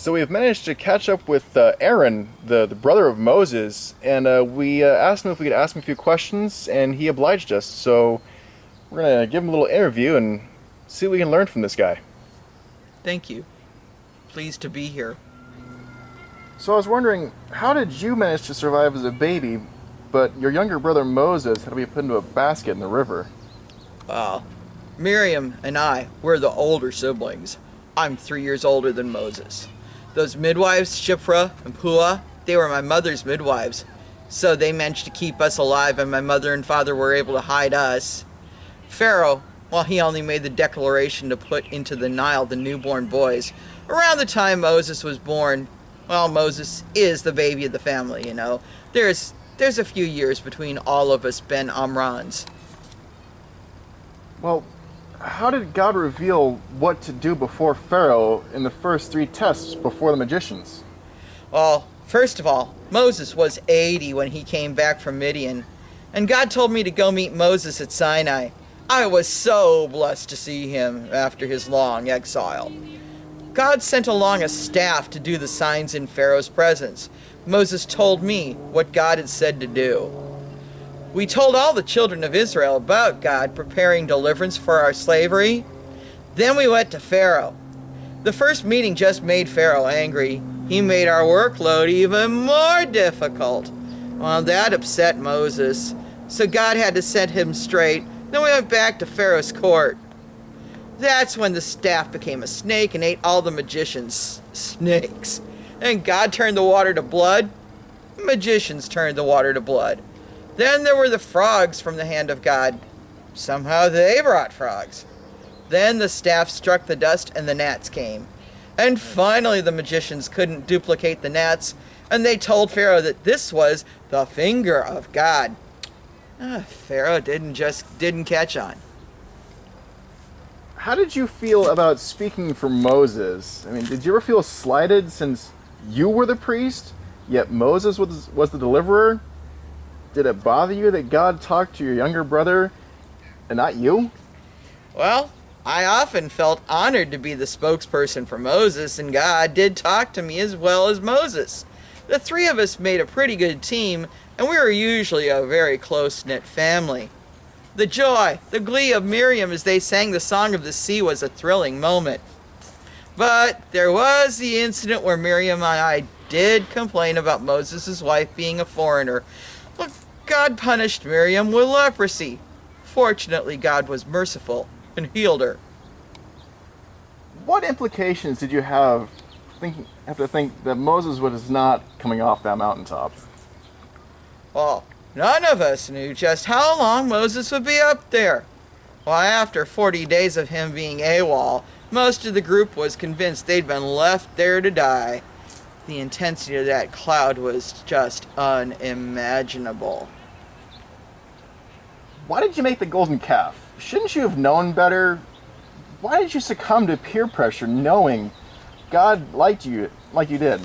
So we've managed to catch up with Aaron, the brother of Moses, and we asked him if we could ask him a few questions, and he obliged us. So we're going to give him a little interview and see what we can learn from this guy. Thank you. Pleased to be here. So I was wondering, how did you manage to survive as a baby, but your younger brother Moses had to be put into a basket in the river? Well, Miriam and I, we're the older siblings. I'm 3 years older than Moses. Those midwives, Shiphrah and Puah, they were my mother's midwives. So they managed to keep us alive, and my mother and father were able to hide us. Pharaoh, well, he only made the declaration to put into the Nile the newborn boys. Around the time Moses was born, well, Moses is the baby of the family, you know. There's a few years between all of us Ben Amrans. Well, how did God reveal what to do before Pharaoh in the first 3 tests before the magicians? Well, first of all, Moses was 80 when he came back from Midian, and God told me to go meet Moses at Sinai. I was so blessed to see him after his long exile. God sent along a staff to do the signs in Pharaoh's presence. Moses told me what God had said to do. We told all the children of Israel about God preparing deliverance for our slavery. Then we went to Pharaoh. The first meeting just made Pharaoh angry. He made our workload even more difficult. Well, that upset Moses, so God had to set him straight. Then we went back to Pharaoh's court. That's when the staff became a snake and ate all the magicians' snakes. And God turned the water to blood. Magicians turned the water to blood. Then there were the frogs from the hand of God. Somehow they brought frogs. Then the staff struck the dust and the gnats came. And finally the magicians couldn't duplicate the gnats, and they told Pharaoh that this was the finger of God. Pharaoh didn't catch on. How did you feel about speaking for Moses? I mean, did you ever feel slighted since you were the priest, yet Moses was the deliverer? Did it bother you that God talked to your younger brother and not you? Well, I often felt honored to be the spokesperson for Moses, and God did talk to me as well as Moses. The 3 of us made a pretty good team, and we were usually a very close-knit family. The joy, the glee of Miriam as they sang the Song of the Sea was a thrilling moment. But there was the incident where Miriam and I did complain about Moses' wife being a foreigner. Look, God punished Miriam with leprosy. Fortunately, God was merciful and healed her. What implications did you have to think that Moses was not coming off that mountaintop? Well, none of us knew just how long Moses would be up there. Well, after 40 days of him being AWOL, most of the group was convinced they'd been left there to die. The intensity of that cloud was just unimaginable. Why did you make the golden calf? Shouldn't you have known better? Why did you succumb to peer pressure knowing God liked you like you did?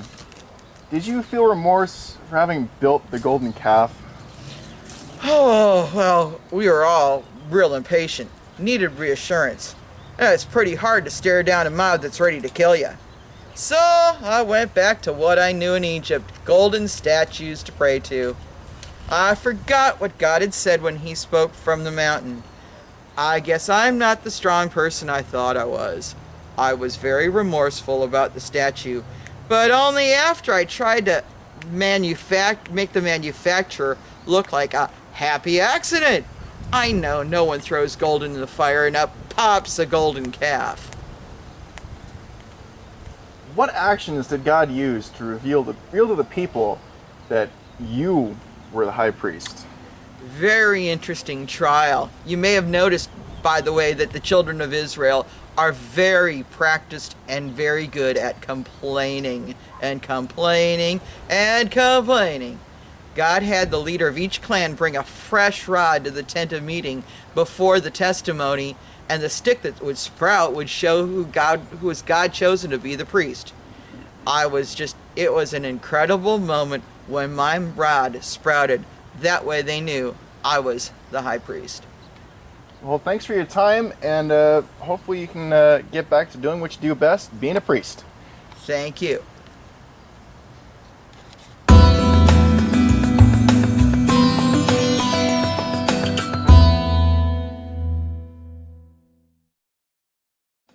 Did you feel remorse for having built the golden calf? Oh, well, we were all real impatient, needed reassurance. It's pretty hard to stare down a mob that's ready to kill you. So I went back to what I knew in Egypt, golden statues to pray to. I forgot what God had said when he spoke from the mountain. I guess I'm not the strong person I thought I was. I was very remorseful about the statue, but only after I tried to make the manufacturer look like a happy accident. I know no one throws gold into the fire and up pops a golden calf. What actions did God use to reveal to the people that you were the high priest? Very interesting trial. You may have noticed, by the way, that the children of Israel are very practiced and very good at complaining and complaining and complaining. God had the leader of each clan bring a fresh rod to the tent of meeting before the testimony, and the stick that would sprout would show who was God chosen to be the priest. It was an incredible moment when my rod sprouted. That way they knew I was the high priest. Well, thanks for your time, and hopefully you can get back to doing what you do best, being a priest. Thank you.